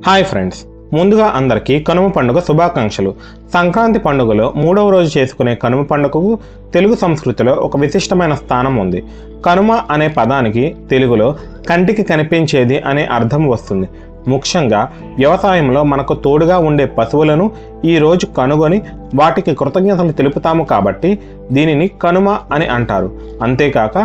Hi friends, ముందుగా అందరికీ కనుమ పండుగ శుభాకాంక్షలు. సంక్రాంతి పండుగలో 3వ రోజు చేసుకునే కనుమ పండుగకు తెలుగు సంస్కృతిలో ఒక విశిష్టమైన స్థానం ఉంది. కనుమ అనే పదానికి తెలుగులో కంటికి కనిపించేది అనే అర్థం వస్తుంది. ముఖ్యంగా వ్యవసాయంలో మనకు తోడుగా ఉండే పశువులను ఈ రోజు కనుగొని వాటికి కృతజ్ఞతలు తెలుపుతాము కాబట్టి దీనిని కనుమ అని అంటారు. అంతేకాక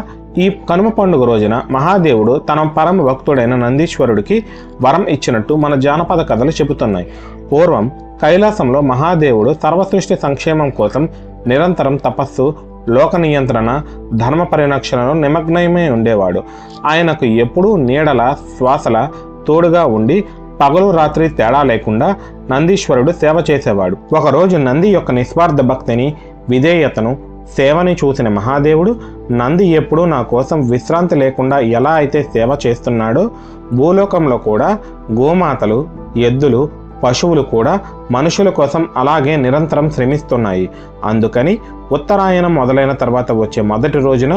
ఈ కనుమ పండుగ రోజున మహాదేవుడు తన పరమ భక్తుడైన నందీశ్వరుడికి వరం ఇచ్చినట్టు మన జానపద కథలు చెబుతున్నాయి. పూర్వం కైలాసంలో మహాదేవుడు సర్వసృష్టి సంక్షేమం కోసం నిరంతరం తపస్సు, లోక నియంత్రణ, ధర్మ పరిరక్షణలో నిమగ్నమై ఉండేవాడు. ఆయనకు ఎప్పుడూ నీడల శ్వాసల తోడుగా ఉండి పగలు రాత్రి తేడా లేకుండా నందీశ్వరుడు సేవ చేసేవాడు. ఒకరోజు నంది యొక్క నిస్వార్థ భక్తిని, విధేయతను, సేవని చూసిన మహాదేవుడు, నంది ఎప్పుడూ నా కోసం విశ్రాంతి లేకుండా ఎలా అయితే సేవ చేస్తున్నాడో భూలోకంలో కూడా గోమాతలు, ఎద్దులు, పశువులు కూడా మనుషుల కోసం అలాగే నిరంతరం శ్రమిస్తున్నాయి. అందుకని ఉత్తరాయణం మొదలైన తర్వాత వచ్చే మొదటి రోజున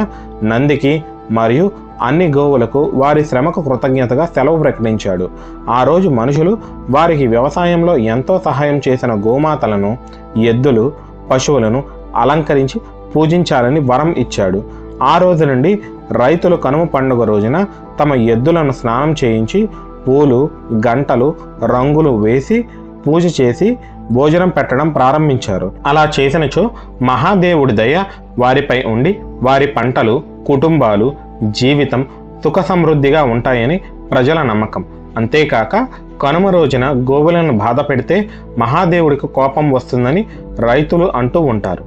నందికి మరియు అన్ని గోవులకు వారి శ్రమకు కృతజ్ఞతగా సెలవు ప్రకటించాడు. ఆ రోజు మనుషులు వారికి వ్యవసాయంలో ఎంతో సహాయం చేసిన గోమాతలను, ఎద్దులు, పశువులను అలంకరించి పూజించాలని వరం ఇచ్చాడు. ఆ రోజు నుండి రైతులు కనుమ పండుగ రోజున తమ ఎద్దులను స్నానం చేయించి పూలు, గంటలు, రంగులు వేసి పూజ చేసి భోజనం పెట్టడం ప్రారంభించారు. అలా చేసినచో మహాదేవుడి దయ వారిపై ఉండి వారి పంటలు, కుటుంబాలు, జీవితం సుఖ సమృద్ధిగా ఉంటాయని ప్రజల నమ్మకం. అంతేకాక కనుమ రోజున గోవులను బాధ పెడితే మహాదేవుడికి కోపం వస్తుందని రైతులు అంటూ ఉంటారు.